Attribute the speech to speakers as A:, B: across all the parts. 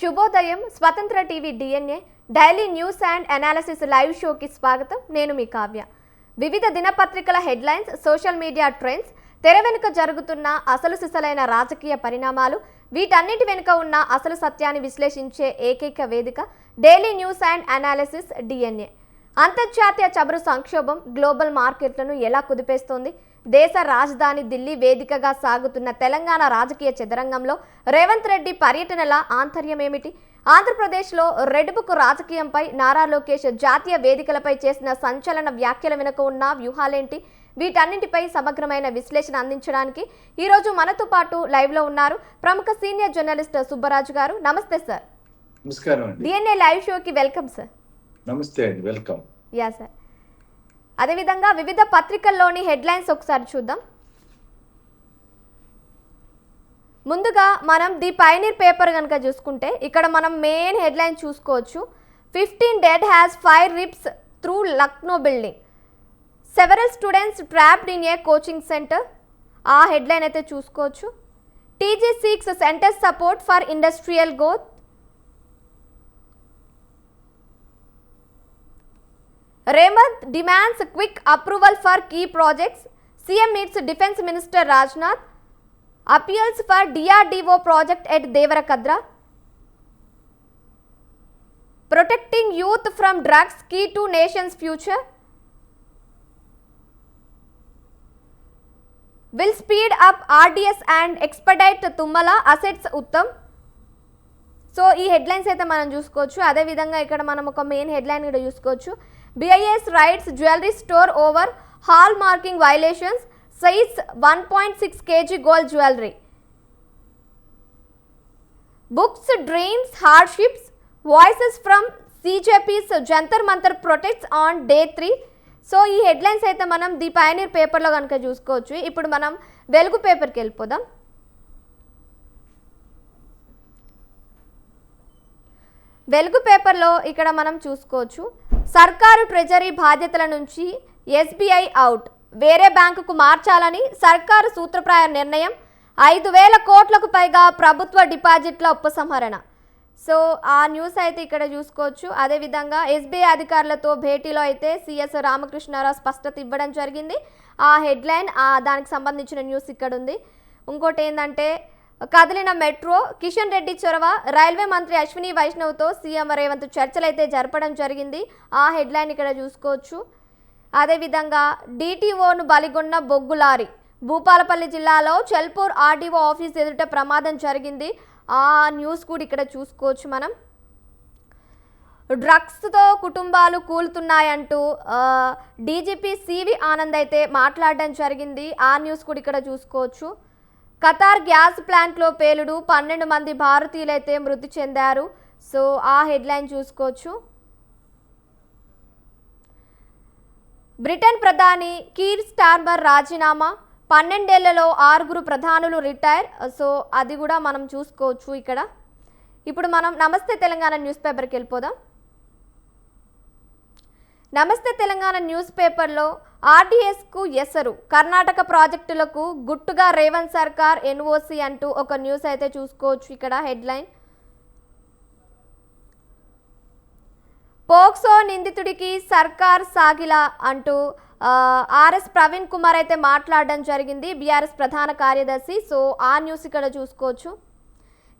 A: శుభోదయం స్వతంత్ర TV DNA daily news and analysis live షోకి స్వాగతం. నేను మీ కావ్య. వివిధ దినపత్రికల హెడ్లైన్స్, సోషల్ మీడియా ట్రెండ్స్, తెర వెనుక జరుగుతున్న అసలు సిసలైన రాజకీయ పరిణామాలు, వీటన్నిటి వెనుక ఉన్న అసలు సత్యాన్ని విశ్లేషించే ఏకైక వేదిక daily news and analysis DNA. అంతర్జాతీయ చమురు సంక్షోభం గ్లోబల్ మార్కెట్లను ఎలా కుదిపేస్తోంది? దేశ రాజధాని ఢిల్లీ వేదికగా సాగుతున్న తెలంగాణ రాజకీయ చదరంగంలో రేవంత్ రెడ్డి పర్యటనల ఆంతర్యం ఏమిటి? ఆంధ్రప్రదేశ్లో రెడ్ బుక్ రాజకీయంపై నారా లోకేష్ జాతీయ వేదికలపై చేసిన సంచలన వ్యాఖ్యల వెనుక ఉన్న వ్యూహాలేంటి? వీటన్నింటిపై సమగ్రమైన విశ్లేషణ అందించడానికి ఈరోజు మనతో పాటు లైవ్లో ఉన్నారు ప్రముఖ సీనియర్ జర్నలిస్ట్ సుబ్బరాజు గారు. నమస్తే సార్.
B: నమస్కారం అండి.
A: డిఎన్ఏ లైవ్ షోకి వెల్కమ్ సార్.
B: నమస్తే అండి, వెల్కమ్.
A: Yeah sir. అదేవిధంగా వివిధ పత్రికల్లోని హెడ్లైన్స్ ఒకసారి చూద్దాం. ముందుగా మనం ది పైనీర్ పేపర్ కనుక చూసుకుంటే ఇక్కడ మనం మెయిన్ హెడ్లైన్ చూసుకోవచ్చు. 15 dead has 5 rips through Lucknow building. Several students trapped in a coaching center. ఆ హెడ్లైన్ అయితే చూసుకోవచ్చు. TG seeks center support for industrial growth. Revanth demands quick approval for key projects. CM meets Defence Minister Rajnath. Appeals for DRDO project at Devarakadra. Protecting youth from drugs key to nation's future. Will speed up RDS and expedite Tummala assets Uttam. So ఈ headlines అయితే మనం చూసుకోవచ్చు. అదేవిధంగా ఇక్కడ మనం ఒక main headline కూడా చూసుకోవచ్చు. BIS rights jewellery store over hall marking violations, size 1.6 kg gold jewellery. Books dreams hardships, voices from CJP's Jantar Mantar protects on day 3. So ఈ హెడ్లైన్స్ అయితే మనం ది పయనీర్ పేపర్లో కనుక చూసుకోవచ్చు. ఇప్పుడు మనం వెలుగు పేపర్కి వెళ్ళిపోదాం. వెలుగు పేపర్లో ఇక్కడ మనం చూసుకోవచ్చు. సర్కారు ట్రెజరీ బాధ్యతల నుంచి SBI అవుట్, వేరే బ్యాంకుకు మార్చాలని సర్కారు సూత్రప్రాయ నిర్ణయం. 5,000 కోట్లకు పైగా ప్రభుత్వ డిపాజిట్ల ఉపసంహరణ. సో ఆ న్యూస్ అయితే ఇక్కడ చూసుకోవచ్చు. అదేవిధంగా SBI అధికారులతో భేటీలో అయితే CS రామకృష్ణారావు స్పష్టత ఇవ్వడం జరిగింది. ఆ హెడ్లైన్ దానికి సంబంధించిన న్యూస్ ఇక్కడ ఉంది. ఇంకోటి ఏంటంటే కదిలిన మెట్రో, కిషన్ రెడ్డి చొరవ, రైల్వే మంత్రి అశ్విని వైష్ణవ్తో సీఎం రేవంత్ చర్చలు అయితే జరపడం జరిగింది. ఆ హెడ్లైన్ ఇక్కడ చూసుకోవచ్చు. అదేవిధంగా DTOను బలిగొన్న బొగ్గు లారీ, భూపాలపల్లి జిల్లాలో చెల్పూర్ RDO ఆఫీస్ ఎదుట ప్రమాదం జరిగింది. ఆ న్యూస్ కూడా ఇక్కడ చూసుకోవచ్చు మనం. డ్రగ్స్తో కుటుంబాలు కూలుతున్నాయంటూ DGP CV ఆనంద్ అయితే మాట్లాడడం జరిగింది. ఆ న్యూస్ కూడా ఇక్కడ చూసుకోవచ్చు. ఖతార్ గ్యాస్ ప్లాంట్లో పేలుడు, 12 మంది భారతీయులైతే మృతి చెందారు. సో ఆ హెడ్లైన్ చూసుకోవచ్చు. బ్రిటన్ ప్రధాని కీర్ స్టార్మర్ రాజీనామా, 12 ఏళ్లలో 6 ప్రధానులు రిటైర్. సో అది కూడా మనం చూసుకోవచ్చు ఇక్కడ. ఇప్పుడు మనం నమస్తే తెలంగాణ న్యూస్ పేపర్కి వెళ్ళిపోదాం. నమస్తే తెలంగాణ న్యూస్ పేపర్లో RDSకు ఎసరు, కర్ణాటక ప్రాజెక్టులకు గుట్టుగా రేవంత్ సర్కార్ NOC అంటూ ఒక న్యూస్ అయితే చూసుకోవచ్చు ఇక్కడ హెడ్లైన్. పోక్సో నిందితుడికి సర్కార్ సాగిలా అంటూ RS ప్రవీణ్ కుమార్ అయితే మాట్లాడడం జరిగింది, BRS ప్రధాన కార్యదర్శి. సో ఆ న్యూస్ ఇక్కడ చూసుకోవచ్చు.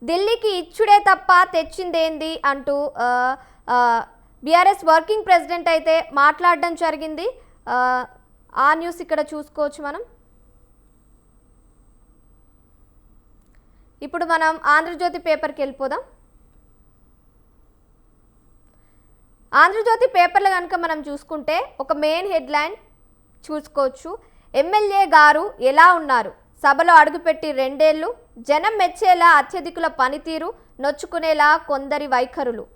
A: ఢిల్లీకి ఇచ్చుడే తప్ప తెచ్చిందేంది అంటూ BRS వర్కింగ్ ప్రెసిడెంట్ అయితే మాట్లాడడం జరిగింది. ఆ న్యూస్ ఇక్కడ చూసుకోవచ్చు మనం. ఇప్పుడు మనం ఆంధ్రజ్యోతి పేపర్కి వెళ్ళిపోదాం. ఆంధ్రజ్యోతి పేపర్లో కనుక మనం చూసుకుంటే ఒక మెయిన్ హెడ్లైన్ చూసుకోవచ్చు. ఎమ్మెల్యే గారు ఎలా ఉన్నారు, సభలో అడుగుపెట్టి 2 ఏళ్లు, జనం మెచ్చేలా అత్యధికుల పనితీరు, నొచ్చుకునేలా కొందరి వైఖరులు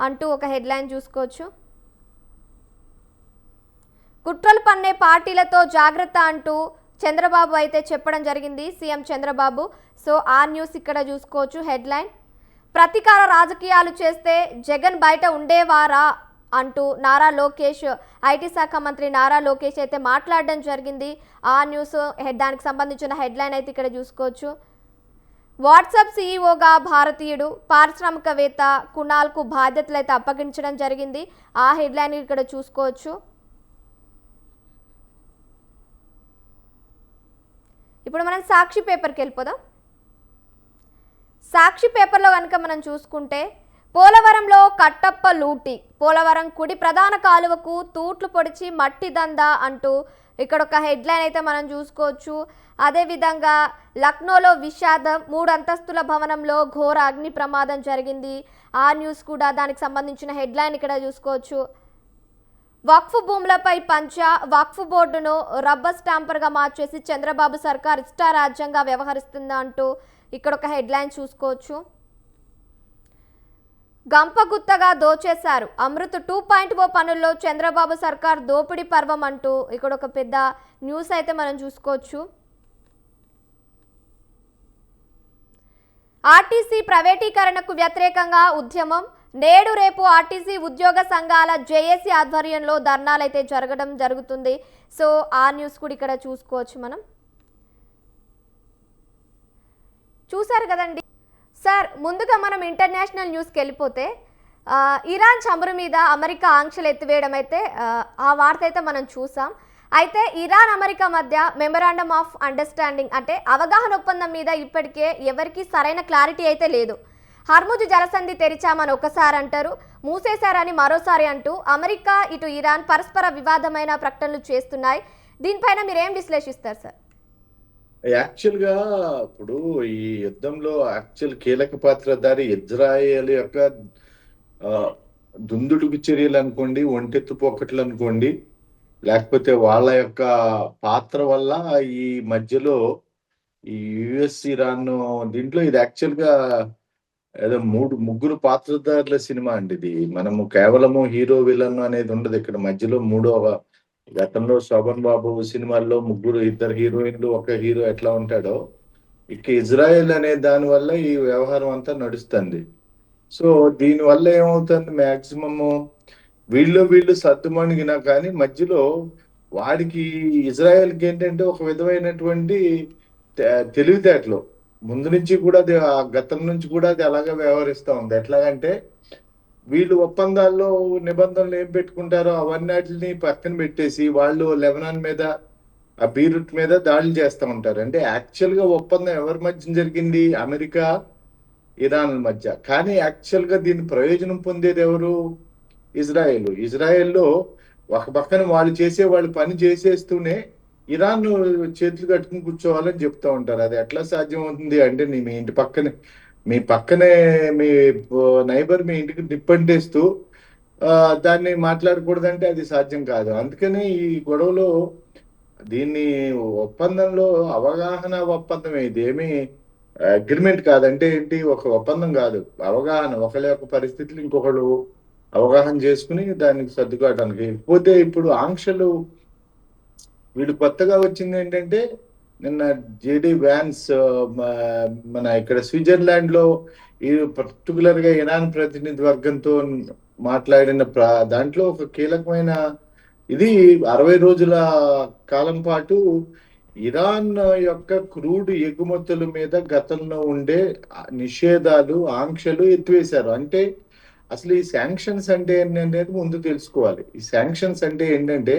A: అంటూ ఒక హెడ్లైన్ చూసుకోవచ్చు. కుట్రలు పన్నే పార్టీలతో జాగ్రత్త అంటూ చంద్రబాబు అయితే చెప్పడం జరిగింది, సీఎం చంద్రబాబు. సో ఆ న్యూస్ ఇక్కడ చూసుకోవచ్చు హెడ్లైన్. ప్రతీకార రాజకీయాలు చేస్తే జగన్ బయట ఉండేవారా అంటూ నారా లోకేష్, ఐటీ శాఖ మంత్రి నారా లోకేష్ అయితే మాట్లాడడం జరిగింది. ఆ న్యూస్ దానికి సంబంధించిన హెడ్లైన్ అయితే ఇక్కడ చూసుకోవచ్చు. వాట్సాప్ సీఈఓగా భారతీయుడు పారిశ్రామికవేత్త కునాల్కు బాధ్యతలు అయితే అప్పగించడం జరిగింది. ఆ హెడ్లైన్ ఇక్కడ చూసుకోవచ్చు. ఇప్పుడు మనం సాక్షి పేపర్కి వెళ్ళిపోదాం. సాక్షి పేపర్లో కనుక మనం చూసుకుంటే పోలవరంలో కట్టప్ప లూటి, పోలవరం కుడి ప్రధాన కాలువకు తూట్లు పొడిచి మట్టి దందా అంటూ ఇక్కడ ఒక హెడ్లైన్ అయితే మనం చూసుకోవచ్చు. అదేవిధంగా లక్నోలో విషాదం, 3 అంతస్తుల భవనంలో ఘోర అగ్ని ప్రమాదం జరిగింది. ఆ న్యూస్ కూడా దానికి సంబంధించిన హెడ్లైన్ ఇక్కడ చూసుకోవచ్చు. వక్ఫ్ భూములపై పంచా, వక్ఫ్ బోర్డును రబ్బర్ స్టాంపర్గా మార్చేసి చంద్రబాబు సర్కార్ ఇష్టారాజ్యంగా వ్యవహరిస్తుందా అంటూ ఇక్కడ ఒక హెడ్లైన్ చూసుకోవచ్చు. గంపగుత్తగా దోచేశారు, అమృత్ 2.0 పనుల్లో చంద్రబాబు సర్కార్ దోపిడీ పర్వం అంటూ ఇక్కడ ఒక పెద్ద న్యూస్ అయితే మనం చూసుకోవచ్చు. ఆర్టీసీ ప్రైవేటీకరణకు వ్యతిరేకంగా ఉద్యమం, నేడు రేపు ఆర్టీసీ ఉద్యోగ సంఘాల జేఏసీ ఆధ్వర్యంలో ధర్నాలైతే జరుగుతుంది. సో ఆ న్యూస్ కూడా ఇక్కడ చూసుకోవచ్చు. మనం చూసారు కదండి సార్. ముందుగా మనం ఇంటర్నేషనల్ న్యూస్కి వెళ్ళిపోతే ఇరాన్ చమురు మీద అమెరికా ఆంక్షలు ఎత్తివేయడం అయితే ఆ వార్త అయితే మనం చూసాం. అయితే ఇరాన్ అమెరికా మధ్య మెమరాండమ్ ఆఫ్ అండర్స్టాండింగ్ అంటే అవగాహన ఒప్పందం మీద ఇప్పటికే ఎవరికి సరైన క్లారిటీ అయితే లేదు. హర్ముజ్ జలసంధి తెరిచామని ఒకసారి అంటారు, మూసేశారని మరోసారి అంటూ అమెరికా ఇటు ఇరాన్ పరస్పర వివాదమైన ప్రకటనలు చేస్తున్నాయి. దీనిపైన మీరు ఏం విశ్లేషిస్తారు సార్?
B: యాక్చువల్గా ఇప్పుడు ఈ యుద్ధంలో కీలక పాత్రధారి ఇజ్రాయేల్ యొక్క దుందుడుకు చర్యలు అనుకోండి, ఒంటెత్తు పోకట్లు అనుకోండి, లేకపోతే వాళ్ళ యొక్క పాత్ర వల్ల ఈ మధ్యలో ఈ యుఎస్ ఇరాన్ దీంట్లో ఇది యాక్చువల్గా ఏదో ముగ్గురు పాత్రధారుల సినిమా అండి ఇది. మనము కేవలము హీరో విలన్ అనేది ఉండదు ఇక్కడ. మధ్యలో గతంలో శోభన్ బాబు సినిమాల్లో ఇద్దరు హీరోయిన్లు ఒక హీరో ఎట్లా ఉంటాడో, ఇక ఇజ్రాయెల్ అనే దాని వల్ల ఈ వ్యవహారం అంతా నడుస్తుంది. సో దీనివల్ల ఏమవుతుంది, మాక్సిమము వీళ్ళు సర్దుమణిగినా కానీ మధ్యలో వాడికి ఇజ్రాయెల్కి ఏంటంటే ఒక విధమైనటువంటి తెలివితేటలు ముందు నుంచి కూడా గతం నుంచి కూడా అది అలాగే వ్యవహరిస్తూ ఉంది. ఎట్లాగంటే వీళ్ళు ఒప్పందాల్లో నిబంధనలు ఏం పెట్టుకుంటారో అవన్నిటిని పక్కన పెట్టేసి వాళ్ళు లెబనాన్ మీద ఆ బీరూట్ మీద దాడులు చేస్తూ ఉంటారు. అంటే యాక్చువల్గా ఒప్పందం ఎవరి మధ్య జరిగింది, అమెరికా ఇరాన్ మధ్య. కానీ యాక్చువల్గా దీని ప్రయోజనం పొందేది ఎవరు, ఇజ్రాయెల్లో ఒక పక్కన వాళ్ళు పని చేసేస్తూనే ఇరాన్ చేతులు కట్టుకుని కూర్చోవాలని చెప్తా ఉంటారు. అది ఎట్లా సాధ్యం అవుతుంది అంటే, మీ పక్కనే మీ నైబర్ మీ ఇంటికి నిప్పంటేస్తూ దాన్ని మాట్లాడకూడదంటే అది సాధ్యం కాదు. అందుకని ఈ గొడవలో దీన్ని ఒప్పందంలో అవగాహన ఒప్పందమే, ఇది ఏమి అగ్రిమెంట్ కాదంటే ఏంటి, ఒక ఒప్పందం కాదు, అవగాహన. ఒకళ్ళ యొక్క పరిస్థితులు ఇంకొకళ్ళు అవగాహన చేసుకుని దానికి సర్దుకోవడానికి. పోతే ఇప్పుడు ఆంక్షలు వీళ్ళు కొత్తగా వచ్చింది ఏంటంటే, నిన్న జేడి వ్యాన్స్ మన ఇక్కడ స్విట్జర్లాండ్ లో ఈ పర్టికులర్ గా ఇరాన్ ప్రతినిధి వర్గంతో మాట్లాడిన దాంట్లో ఒక కీలకమైన ఇది 60 రోజుల కాలం పాటు ఇరాన్ యొక్క క్రూడ్ ఎగుమతుల మీద గతంలో ఉండే నిషేధాలు, ఆంక్షలు ఎత్తివేశారు. అంటే అసలు ఈ శాంక్షన్స్ అంటే ఏంటనేది ముందు తెలుసుకోవాలి. ఈ శాంక్షన్స్ అంటే ఏంటంటే,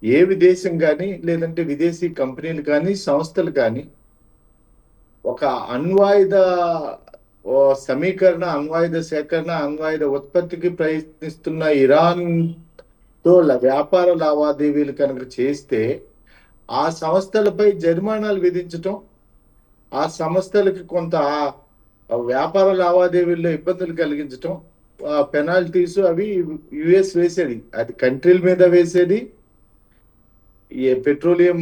B: ఏ విదేశం కానీ లేదంటే విదేశీ కంపెనీలు కానీ సంస్థలు కానీ ఒక అణ్వాయుధ సమీకరణ, అణ్వాయుధ సేకరణ, అణ్వాయుధ ఉత్పత్తికి ప్రయత్నిస్తున్న ఇరాన్తో వ్యాపార లావాదేవీలు కనుక చేస్తే ఆ సంస్థలపై జరిమానాలు విధించటం, ఆ సంస్థలకి కొంత వ్యాపార లావాదేవీల్లో ఇబ్బందులు కలిగించటం, పెనాల్టీస్ అవి యుఎస్ వేసేది, అది కంట్రీల మీద వేసేది. ఈ పెట్రోలియం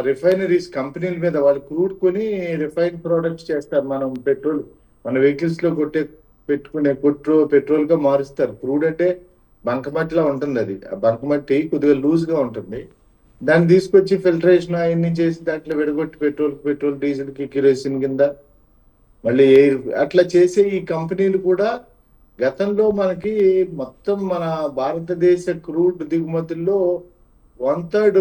B: రిఫైనరీస్ కంపెనీల మీద వాళ్ళు క్రూడ్ కొని రిఫైన్ ప్రోడక్ట్స్ చేస్తారు. మన వెహికల్స్ లో పెట్టుకునే పెట్రోల్ గా మారుస్తారు. క్రూడ్ అంటే బంకమట్టిలా ఉంటుంది, అది బంకమట్టి కొద్దిగా లూజ్ గా ఉంటుంది. దాన్ని తీసుకొచ్చి ఫిల్టరేషన్ అవన్నీ చేసి దాంట్లో విడగొట్టి పెట్రోల్ డీజిల్ కి కిరోసిన్ కింద మళ్ళీ అట్లా చేసే ఈ కంపెనీలు కూడా గతంలో మనకి మొత్తం మన భారతదేశ క్రూడ్ దిగుమతుల్లో 1/3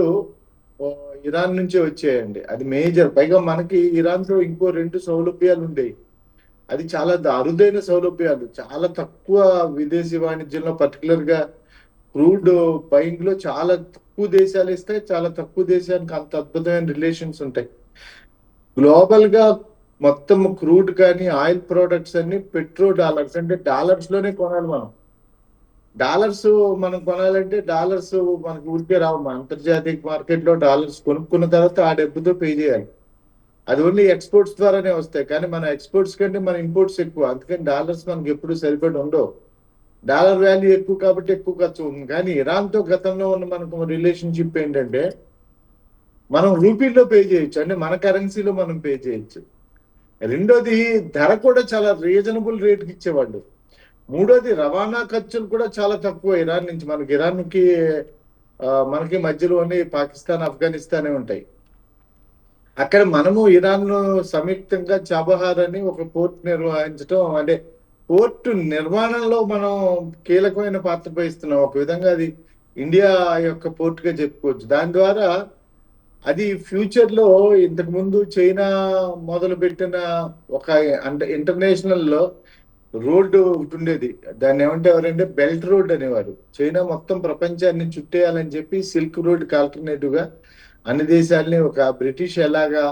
B: ఇరాన్ నుంచే వచ్చాయండి. అది మేజర్. పైగా మనకి ఇరాన్తో ఇంకో 2 సౌలభ్యాలు ఉండేవి. అది చాలా అరుదైన సౌలభ్యాలు. చాలా తక్కువ విదేశీ వాణిజ్యంలో పర్టికులర్ గా క్రూడ్ బయింగ్ లో చాలా తక్కువ దేశాలు ఇస్తాయి. చాలా తక్కువ దేశానికి అంత అద్భుతమైన రిలేషన్స్ ఉంటాయి. గ్లోబల్ గా మొత్తం క్రూడ్ కానీ ఆయిల్ ప్రొడక్ట్స్ అన్ని పెట్రో డాలర్స్, అంటే డాలర్స్ లోనే కొనాలి మనం. డాలర్స్ మనం కొనాలంటే డాలర్స్ మనకు ఊరికే రావు. మన అంతర్జాతీయ మార్కెట్ లో డాలర్స్ కొనుక్కున్న తర్వాత ఆ డబ్బుతో పే చేయాలి. అది ఓన్లీ ఎక్స్పోర్ట్స్ ద్వారానే వస్తాయి. కానీ మన ఎక్స్పోర్ట్స్ కంటే మన ఇంపోర్ట్స్ ఎక్కువ. అందుకని డాలర్స్ మనకి ఎప్పుడు సరిపడి ఉండవు. డాలర్ వాల్యూ ఎక్కువ కాబట్టి ఎక్కువ ఖర్చు ఉంది. కానీ ఇరాన్ తో గతంలో ఉన్న మనకు రిలేషన్షిప్ ఏంటంటే మనం రూపీల్లో పే చేయొచ్చు, అంటే మన కరెన్సీలో మనం పే చేయొచ్చు. రెండోది ధర కూడా చాలా రీజనబుల్ రేట్కి ఇచ్చేవాళ్ళు. మూడోది రవాణా ఖర్చులు కూడా చాలా తక్కువ. ఇరాన్ నుంచి మనకి, ఇరాన్కి మనకి మధ్యలోనే పాకిస్తాన్, ఆఫ్ఘనిస్తానే ఉంటాయి. అక్కడ మనము ఇరాన్ సంయుక్తంగా చాబహార్ అని ఒక పోర్ట్ నిర్వహించడం, అంటే పోర్టు నిర్మాణంలో మనం కీలకమైన పాత్ర వహిస్తున్నాం. ఒక విధంగా అది ఇండియా యొక్క పోర్టుగా చెప్పుకోవచ్చు. దాని ద్వారా అది ఫ్యూచర్ లో ఇంతకు ముందు చైనా మొదలు పెట్టిన ఒక అంటే ఇంటర్నేషనల్ లో రోడ్డు ఒకటి ఉండేది. దాన్ని ఏమంటేవారంటే బెల్ట్ రోడ్ అనేవారు. చైనా మొత్తం ప్రపంచాన్ని చుట్టేయాలని చెప్పి సిల్క్ రోడ్ కి ఆల్టర్నేటివ్ గా అన్ని దేశాలని ఒక బ్రిటిష్ ఎలాగా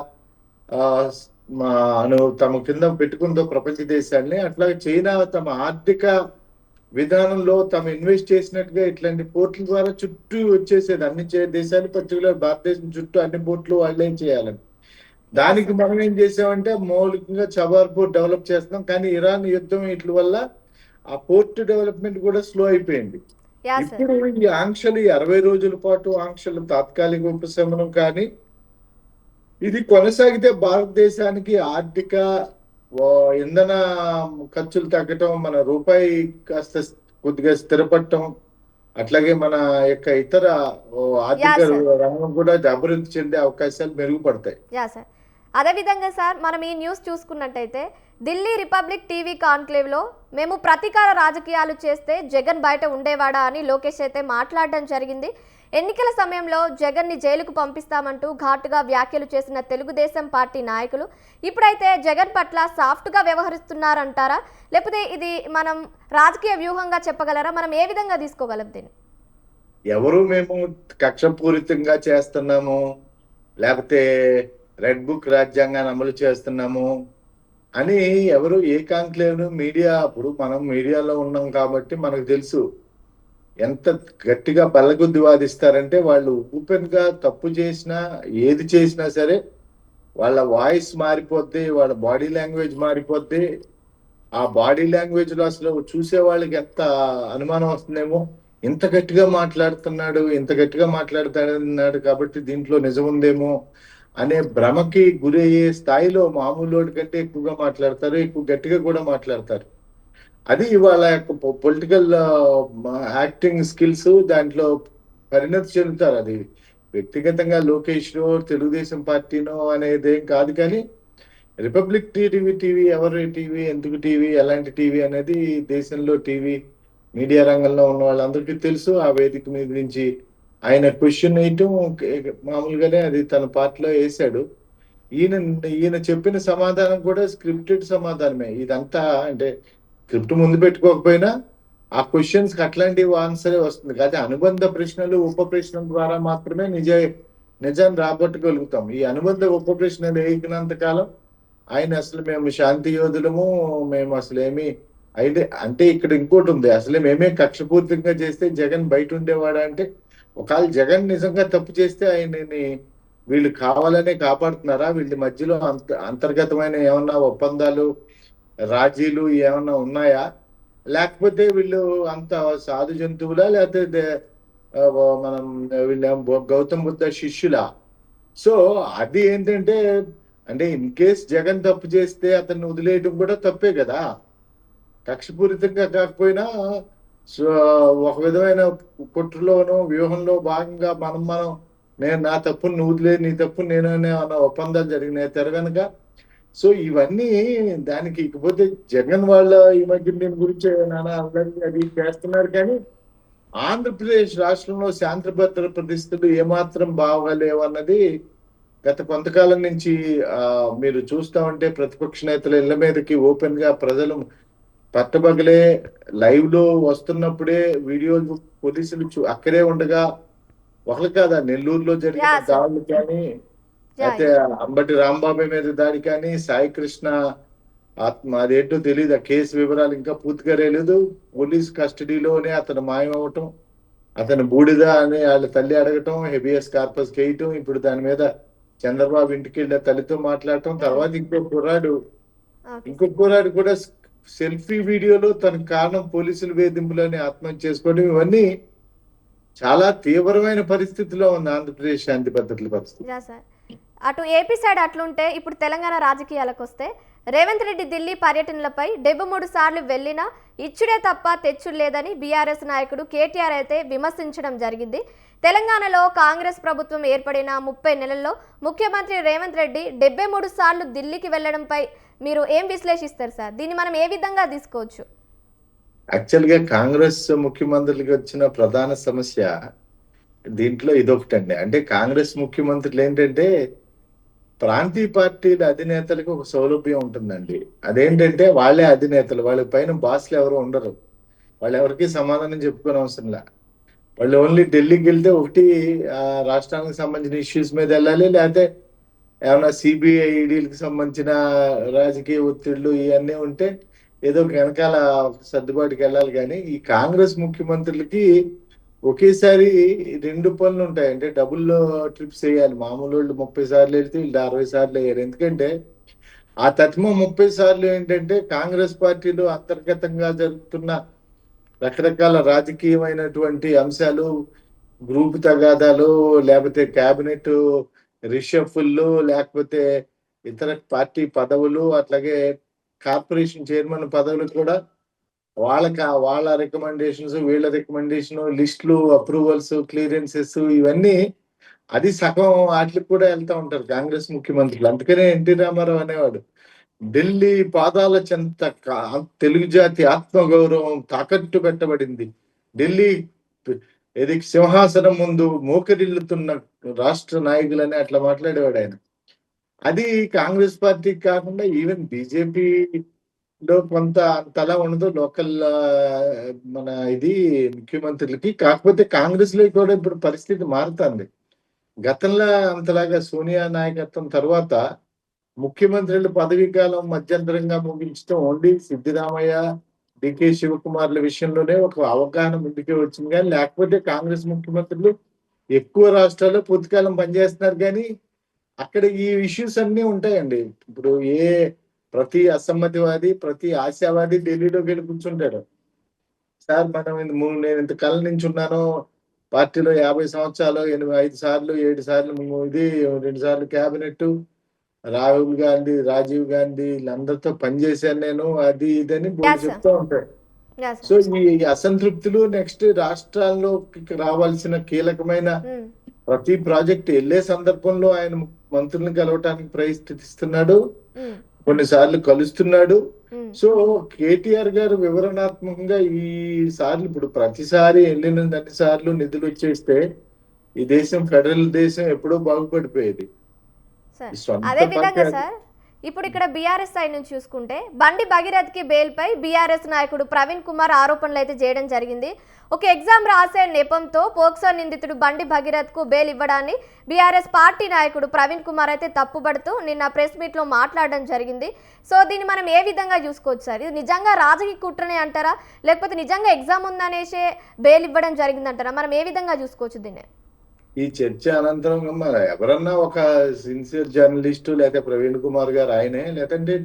B: ఆ తమ కింద పెట్టుకుందో ప్రపంచ దేశాలని, అట్లాగే చైనా తమ ఆర్థిక విధానంలో తమ ఇన్వెస్ట్ చేసినట్టుగా ఇట్లాంటి పోర్టుల ద్వారా చుట్టూ వచ్చేసేది. అన్ని దేశాలు, పర్టికులర్ భారతదేశం చుట్టూ అన్ని పోర్టులు వాళ్ళేం చేయాలని. దానికి మనం ఏం చేసామంటే మౌలికంగా చబార్ పోర్ట్ డెవలప్ చేస్తున్నాం. కానీ ఇరాన్ యుద్ధం ఇట్ల వల్ల ఆ పోర్ట్ డెవలప్మెంట్ కూడా స్లో అయిపోయింది. ఇప్పుడు ఈ ఆంక్షలు 60 రోజుల పాటు ఆంక్షలు తాత్కాలిక ఉపశమనం, కానీ ఇది కొనసాగితే భారతదేశానికి ఆర్థిక ఇంధన ఖర్చులు తగ్గటం, మన రూపాయి కాస్త కొద్దిగా స్థిరపడటం, అట్లాగే మన యొక్క ఇతర ఆర్థిక రంగం కూడా అభివృద్ధి చెందే అవకాశాలు మెరుగుపడతాయి.
A: అదేవిధంగా సార్, మనం ఈ న్యూస్ చూసుకున్నట్టయితే ఢిల్లీ రిపబ్లిక్ టీవీ కాన్క్లేవ్లో మేము ప్రతీకార రాజకీయాలు చేస్తే జగన్ బయట ఉండేవాడా అని లోకేష్ అయితే మాట్లాడడం జరిగింది. ఎన్నికల సమయంలో జగన్ని జైలుకు పంపిస్తామంటూ ఘాటుగా వ్యాఖ్యలు చేసిన తెలుగుదేశం పార్టీ నాయకులు ఇప్పుడైతే జగన్ పట్ల సాఫ్ట్గా వ్యవహరిస్తున్నారంటారా, లేకపోతే ఇది మనం రాజకీయ వ్యూహంగా చెప్పగలరా? మనం ఏ విధంగా తీసుకోగలం దీన్ని?
B: ఎవరు మేము కక్షపూరితంగా చేస్తున్నాము, లేకపోతే రెడ్ బుక్ రాజ్యాంగాన్ని అమలు చేస్తున్నాము అని ఎవరు ఏ కాంక్లేవ్ మీడియా, అప్పుడు మనం మీడియాలో ఉన్నాం కాబట్టి మనకు తెలుసు ఎంత గట్టిగా బల్లగుద్ది వాదిస్తారంటే, వాళ్ళు ఓపెన్ గా తప్పు చేసినా ఏది చేసినా సరే వాళ్ళ వాయిస్ మారిపోద్ది, వాళ్ళ బాడీ లాంగ్వేజ్ మారిపోద్ది. ఆ బాడీ లాంగ్వేజ్ లో అసలు చూసే వాళ్ళకి ఎంత అనుమానం వస్తుందేమో, ఇంత గట్టిగా మాట్లాడుతున్నాడు, ఇంత గట్టిగా మాట్లాడుతున్నాడు కాబట్టి దీంట్లో నిజం ఉందేమో అనే భ్రమకి గురయ్యే స్థాయిలో మామూలు కంటే ఎక్కువగా మాట్లాడతారు, ఎక్కువ గట్టిగా కూడా మాట్లాడతారు. అది వాళ్ళ యొక్క పొలిటికల్ యాక్టింగ్ స్కిల్స్, దాంట్లో పరిణతి చెందుతారు. అది వ్యక్తిగతంగా లోకేష్ తెలుగుదేశం పార్టీనో అనేదేం కాదు. కానీ రిపబ్లిక్ టీవీ ఎవరి టీవీ, ఎందుకు టీవీ, ఎలాంటి టీవీ అనేది దేశంలో టీవీ మీడియా రంగంలో ఉన్న వాళ్ళందరికీ తెలుసు. ఆ వేదిక మీద నుంచి ఆయన క్వశ్చన్ వేయటం మామూలుగానే అది తన పార్టీలో వేశాడు. ఈయన చెప్పిన సమాధానం కూడా స్క్రిప్టెడ్ సమాధానమే. ఇదంతా అంటే స్క్రిప్ట్ ముందు పెట్టుకోకపోయినా ఆ క్వశ్చన్స్ కి అట్లాంటి ఆన్సరే వస్తుంది. కానీ అనుబంధ ప్రశ్నలు, ఉప ప్రశ్నల ద్వారా మాత్రమే నిజాన్ని రాబట్టగలుగుతాం. ఈ అనుబంధ ఉప ప్రశ్నలు వేయకినంత కాలం ఆయన అసలు మేము శాంతి యోధులము, మేము అసలు ఏమి అయితే అంటే ఇక్కడ ఇంకోటి ఉంది. అసలు మేమే కక్షపూర్తిగా చేస్తే జగన్ బయట ఉండేవాడా అంటే, ఒకవేళ జగన్ నిజంగా తప్పు చేస్తే ఆయనని వీళ్ళు కావాలనే కాపాడుతున్నారా? వీళ్ళ మధ్యలో అంతర్గతమైన ఏమన్నా ఒప్పందాలు, రాజీలు ఏమన్నా ఉన్నాయా? లేకపోతే వీళ్ళు అంత సాధు జంతువులా, లేకపోతే మనం వీళ్ళ గౌతమ్ బుద్ధ శిష్యులా? సో అది ఏంటంటే, అంటే ఇన్ కేస్ జగన్ తప్పు చేస్తే అతన్ని వదిలేయడం కూడా తప్పే కదా. కక్షపూరితంగా కాకపోయినా ఒక విధమైన కుట్రలోనో వ్యూహంలో భాగంగా మనం నేను నా తప్పు నువ్వు వదిలేదు, నీ తప్పు నేను అన్న ఒప్పందాలు జరిగినాయి తెర వెనక. సో ఇవన్నీ దానికి. ఇకపోతే జగన్ వాళ్ళ ఈ మధ్య దీని గురించి నానా అందరికీ అది చేస్తున్నారు. కానీ ఆంధ్రప్రదేశ్ రాష్ట్రంలో శాంతి భద్రత పరిస్థితులు ఏమాత్రం బాగలేవన్నది గత కొంతకాలం నుంచి మీరు చూస్తా ఉంటే ప్రతిపక్ష నేతల ఇళ్ల మీదకి ఓపెన్ గా ప్రజలు పట్టబగలే లైవ్ లో వస్తున్నప్పుడే వీడియోలు పోలీసులు అక్కడే ఉండగా ఒకరు కాదా నెల్లూరులో జరిగిన
A: Yeah, sir.
B: దాడులు కానీ
A: Yeah,
B: అయితే అంబటి రాంబాబు మీద దాడి కానీ సాయి కృష్ణ అదేంటో తెలియదు, ఆ కేసు వివరాలు ఇంకా పూర్తిగా తెలియదు. పోలీస్ కస్టడీలోనే అతను మాయమవటం, అతను బూడిద అని వాళ్ళ తల్లి అడగటం, హెబియస్ కార్పస్ చేయటం, ఇప్పుడు దాని మీద చంద్రబాబు ఇంటికి వెళ్ళి తల్లితో మాట్లాడటం, తర్వాత
A: okay.
B: ఇంకో కుర్రాడు కూడా సెల్ఫీ వీడియోలో తనకు కారణం పోలీసుల వేధింపులని ఆత్మహత్య చేసుకోవడం, ఇవన్నీ చాలా తీవ్రమైన పరిస్థితిలో ఉంది ఆంధ్రప్రదేశ్ శాంతి భద్రతల పరిస్థితి.
A: యా సార్, అటు ఏపీ సైడ్ అట్లుంటే ఇప్పుడు తెలంగాణ రాజకీయాలకు వస్తే రేవంత్ రెడ్డి ఢిల్లీ పర్యటనలపై 73 సార్లు వెళ్ళినా ఇచ్చుడే తప్ప తెచ్చుడు లేదని బీఆర్ఎస్ నాయకుడు కేటీఆర్ అయితే విమర్శించడం జరిగింది. తెలంగాణలో కాంగ్రెస్ ప్రభుత్వం ఏర్పడిన 30 నెలల్లో ముఖ్యమంత్రి రేవంత్ రెడ్డి 73 సార్లు ఢిల్లీకి వెళ్లడంపై మీరు ఏం విశ్లేషిస్తారు సార్? దీన్ని మనం ఏ విధంగా తీసుకోవచ్చు?
B: యాక్చువల్ గా కాంగ్రెస్ ముఖ్యమంత్రులకి వచ్చిన ప్రధాన సమస్య దీంట్లో ఇదొకటండి. అంటే కాంగ్రెస్ ముఖ్యమంత్రులు ఏంటంటే ప్రాంతీయ పార్టీల అధినేతలకు ఒక సౌలభ్యం ఉంటుందండి. అదేంటంటే వాళ్ళే అధినేతలు, వాళ్ళ పైన బాస్లు ఎవరు ఉండరు, వాళ్ళు ఎవరికి సమాధానం చెప్పుకోని అవసరంలా. వాళ్ళు ఓన్లీ ఢిల్లీకి వెళ్తే ఒకటి రాష్ట్రానికి సంబంధించిన ఇష్యూస్ మీద వెళ్ళాలి, లేకపోతే ఏమైనా సిబిఐ ఈడీలకు సంబంధించిన రాజకీయ ఒత్తిళ్లు ఇవన్నీ ఉంటే ఏదో వెనకాల సర్దుబాటుకి వెళ్ళాలి. కానీ ఈ కాంగ్రెస్ ముఖ్యమంత్రులకి ఒకేసారి 2 పనులు ఉంటాయి. అంటే డబుల్ ట్రిప్స్ వేయాలి. మామూలు వాళ్ళు 30 సార్లు వెళ్తే వీళ్ళు 60 సార్లు వేయారు. ఎందుకంటే ఆ తత్వం 30 సార్లు ఏంటంటే కాంగ్రెస్ పార్టీలో అంతర్గతంగా జరుగుతున్న రకరకాల రాజకీయమైనటువంటి అంశాలు, గ్రూప్ తగాదాలు, లేకపోతే క్యాబినెట్ రిషఫుల్లు, లేకపోతే ఇతర పార్టీ పదవులు, అట్లాగే కార్పొరేషన్ చైర్మన్ పదవులు కూడా వాళ్ళ రికమెండేషన్స్, వీళ్ళ రికమెండేషన్, లిస్టులు, అప్రూవల్స్, క్లియరెన్సెస్, ఇవన్నీ అది సగం వాటికి కూడా వెళ్తా ఉంటారు కాంగ్రెస్ ముఖ్యమంత్రులు. అందుకనే ఎన్టీ రామారావు అనేవాడు, ఢిల్లీ పాదాల చెంత తెలుగు జాతి ఆత్మగౌరవం తాకట్టు పెట్టబడింది, ఢిల్లీ ఇది సింహాసనం ముందు మోకరిల్లుతున్న రాష్ట్ర నాయకులని అట్లా మాట్లాడేవాడు ఆయన. అది కాంగ్రెస్ పార్టీకి కాకుండా ఈవెన్ బీజేపీలో కొంత అంతలా ఉండదు లోకల్ మన ఇది ముఖ్యమంత్రులకి. కాకపోతే కాంగ్రెస్ లో కూడా ఇప్పుడు పరిస్థితి మారుతుంది. గతంలో అంతలాగా సోనియా నాయకత్వం తర్వాత ముఖ్యమంత్రుల పదవీ కాలం మధ్యంతరంగా ముగించడం ఓన్లీ సిద్దిరామయ్య, డికే శివకుమార్ల విషయంలోనే ఒక అవగాహన ముందుకే వచ్చింది. కానీ లేకపోతే కాంగ్రెస్ ముఖ్యమంత్రులు ఎక్కువ రాష్ట్రాల్లో పూర్తికాలం పనిచేస్తున్నారు. కానీ అక్కడ ఈ ఇష్యూస్ అన్నీ ఉంటాయండి. ఇప్పుడు ప్రతి అసమ్మతివాది, ప్రతి ఆశావాది ఢిల్లీలోకి వెళ్ళి కూర్చుంటాడు. సార్ నేను ఇంతకాలం నుంచి ఉన్నాను పార్టీలో, 50 సంవత్సరాలు, 5 సార్లు 7 సార్లు ఇది 2 సార్లు క్యాబినెట్, రాహుల్ గాంధీ, రాజీవ్ గాంధీ వీళ్ళందరితో పనిచేశాను నేను, అది ఇదని చెప్తూ ఉంటాడు. సో ఈ అసంతృప్తులు నెక్స్ట్ రాష్ట్రాల్లో రావాల్సిన కీలకమైన ప్రతి ప్రాజెక్ట్ వెళ్లే సందర్భంలో ఆయన మంత్రులను కలవటానికి ప్రయత్నిస్తున్నాడు, కొన్నిసార్లు కలుస్తున్నాడు. సో కేటీఆర్ గారు వివరణాత్మకంగా ఈ సార్లు ఇప్పుడు ప్రతిసారి వెళ్ళిన 2 సార్లు నిధులు వచ్చేస్తే ఈ దేశం ఫెడరల్ దేశం ఎప్పుడో బాగుపడిపోయేది.
A: అదే విధంగా సార్ ఇప్పుడు ఇక్కడ బీఆర్ఎస్ సైడ్ నుంచి చూసుకుంటే బండి భగీరథ్కి బెయిల్పై బీఆర్ఎస్ నాయకుడు ప్రవీణ్ కుమార్ ఆరోపణలు అయితే చేయడం జరిగింది. ఒక ఎగ్జామ్ రాసే నెపంతో పోక్సో నిందితుడు బండి భగీరథ్కు బెయిల్ ఇవ్వడాన్ని బీఆర్ఎస్ పార్టీ నాయకుడు ప్రవీణ్ కుమార్ అయితే తప్పుపడుతూ నిన్న ప్రెస్ మీట్లో మాట్లాడడం జరిగింది. సో దీన్ని మనం ఏ విధంగా చూసుకోవచ్చు సార్? ఇది నిజంగా రాజకీయ కుట్రనే అంటారా, లేకపోతే నిజంగా ఎగ్జామ్ ఉందనేసే బెయిల్ ఇవ్వడం జరిగిందంటారా? మనం ఏ విధంగా చూసుకోవచ్చు దీన్ని?
B: ఈ చర్చ అనంతరం ఎవరన్నా ఒక సిన్సియర్ జర్నలిస్టు లేదా ప్రవీణ్ కుమార్ గారు ఆయనే, లేదంటే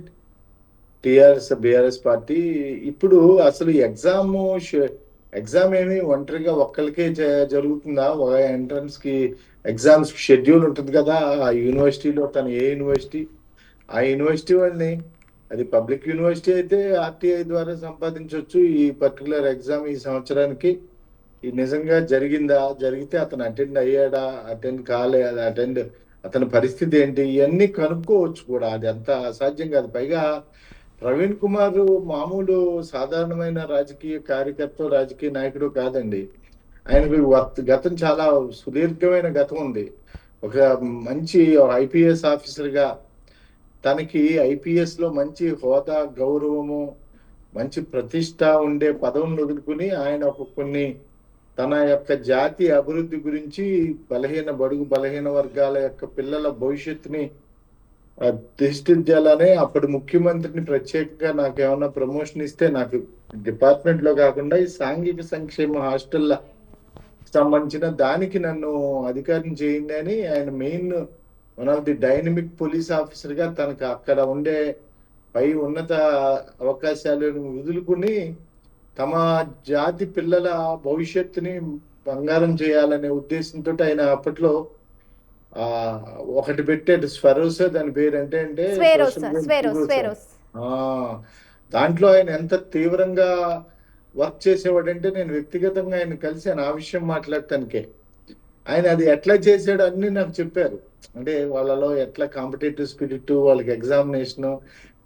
B: బీఆర్ఎస్ పార్టీ ఇప్పుడు అసలు ఎగ్జామ్ ఏమి ఒంటరిగా ఒక్కరికే జరుగుతుందా? ఒక ఎంట్రన్స్ కి ఎగ్జామ్స్ షెడ్యూల్ ఉంటుంది కదా ఆ యూనివర్సిటీలో, తను ఏ యూనివర్సిటీ ఆ యూనివర్సిటీ వాళ్ళని, అది పబ్లిక్ యూనివర్సిటీ అయితే ఆర్టీఐ ద్వారా సంపాదించవచ్చు ఈ పర్టికులర్ ఎగ్జామ్ ఈ సంవత్సరానికి. ఇది నిజంగా జరిగిందా, జరిగితే అతను అటెండ్ అయ్యాడా, అటెండ్ కాలేదా, అతని పరిస్థితి ఏంటి, ఇవన్నీ కనుక్కోవచ్చు కూడా. అది అంత అసాధ్యం కాదు. పైగా ప్రవీణ్ కుమార్ మామూలు సాధారణమైన రాజకీయ కార్యకర్త, రాజకీయ నాయకుడు కాదండి. ఆయనకు గతం చాలా సుదీర్ఘమైన గతం ఉంది. ఒక మంచి ఐపీఎస్ ఆఫీసర్గా తనకి ఐపీఎస్ లో మంచి హోదా, గౌరవము, మంచి ప్రతిష్ట ఉండే పదవులను వదులుకుని ఆయన కొన్ని తన యొక్క జాతి అభివృద్ధి గురించి బలహీన వర్గాల యొక్క పిల్లల భవిష్యత్తుని తీర్చిదిద్దాలనే అప్పటి ముఖ్యమంత్రిని ప్రత్యేకంగా నాకు ఏమైనా ప్రమోషన్ ఇస్తే నాకు డిపార్ట్మెంట్ లో కాకుండా ఈ సాంఘిక సంక్షేమ హాస్టల్ సంబంధించిన దానికి నన్ను అధికారం చేయండి అని ఆయన main one of the dynamic police officer గా తనకు అక్కడ ఉండే పై ఉన్నత అవకాశాలను వదులుకుని తమ జాతి పిల్లల భవిష్యత్తుని బంగారం చేయాలనే ఉద్దేశంతో ఆయన అప్పట్లో ఆ ఒకటి పెట్టాడు, స్వెరోస్ దాని పేరు అంటే ఆ దాంట్లో ఆయన ఎంత తీవ్రంగా వర్క్ చేసేవాడంటే నేను వ్యక్తిగతంగా ఆయన కలిసాను ఆ విషయం మాట్లాడటానికే. ఆయన అది ఎట్లా చేసాడు అన్ని నాకు చెప్పారు. అంటే వాళ్ళలో ఎట్లా కాంపిటేటివ్ స్పిరిట్, వాళ్ళకి ఎగ్జామినేషన్,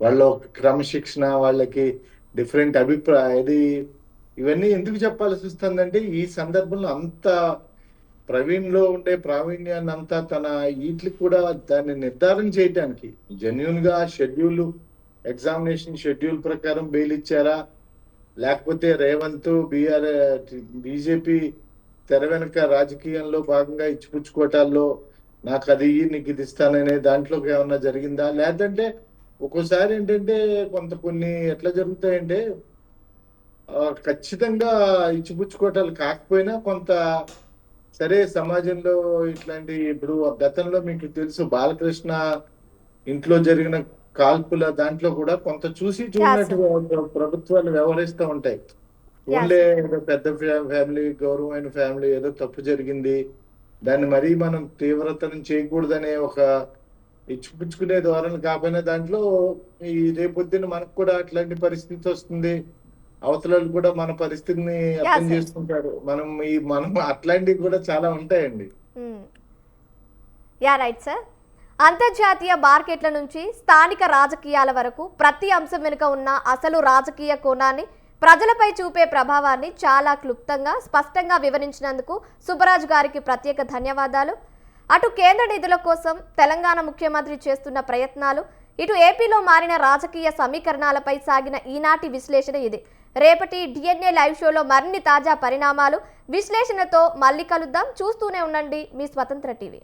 B: వాళ్ళ క్రమశిక్షణ, వాళ్ళకి డిఫరెంట్ అభిప్రాయం, ఇవన్నీ ఎందుకు చెప్పాల్సి వస్తుందంటే ఈ సందర్భంలో అంత ప్రవీణ్లో ఉండే ప్రావీణ్యాన్ని అంతా తన వీటికి కూడా దాన్ని నిర్ధారణ చేయడానికి జెన్యున్ గా ఎగ్జామినేషన్ షెడ్యూల్ ప్రకారం బెయిల్ ఇచ్చారా, లేకపోతే రేవంత్ బీజేపీ తెర వెనుక రాజకీయంలో భాగంగా ఇచ్చిపుచ్చుకోవటాల్లో నాకు అది నీకు ఇది ఇస్తాననే దాంట్లోకి ఏమన్నా జరిగిందా, లేదంటే ఒక్కోసారి ఏంటంటే కొన్ని ఎట్లా జరుగుతాయంటే ఖచ్చితంగా ఇచ్చిపుచ్చుకోవటాలు కాకపోయినా కొంత సరే సమాజంలో ఇట్లాంటి ఇప్పుడు గతంలో మీకు తెలుసు బాలకృష్ణ ఇంట్లో జరిగిన కాల్పుల దాంట్లో కూడా కొంత చూసినట్టు ప్రభుత్వాలు వ్యవహరిస్తూ ఉంటాయి. ఓన్లే ఏదో పెద్ద ఫ్యామిలీ, గౌరవమైన ఫ్యామిలీ, ఏదో తప్పు జరిగింది దాన్ని మరీ మనం తీవ్రతరం చేయకూడదనే ఒక ఇచ్చిపుచ్చుకునే ధోరణి కాకపోయినా దాంట్లో ఈ రేపొద్దున మనకు కూడా అట్లాంటి పరిస్థితి వస్తుంది, అవతల కూడా మన పరిస్థితిని అర్థం చేసుకుంటారు, మనం అట్లాంటివి కూడా చాలా ఉంటాయండి.
A: Yeah right sir. అంతర్జాతీయ మార్కెట్ల నుంచి స్థానిక రాజకీయాల వరకు ప్రతి అంశం వెనుక ఉన్న అసలు రాజకీయ కోణాన్ని, ప్రజలపై చూపే ప్రభావాన్ని చాలా క్లుప్తంగా స్పష్టంగా వివరించినందుకు సుబ్బరాజు గారికి ప్రత్యేక ధన్యవాదాలు. అటు కేంద్ర నిధుల కోసం తెలంగాణ ముఖ్యమంత్రి చేస్తున్న ప్రయత్నాలు, ఇటు ఏపీలో మారిన రాజకీయ సమీకరణాలపై సాగిన ఈనాటి విశ్లేషణ ఇది. రేపటి DNA లైవ్ షోలో మరిన్ని తాజా పరిణామాలు, విశ్లేషణతో మళ్ళీ కలుద్దాం. చూస్తూనే ఉండండి మీ స్వతంత్ర టీవీ.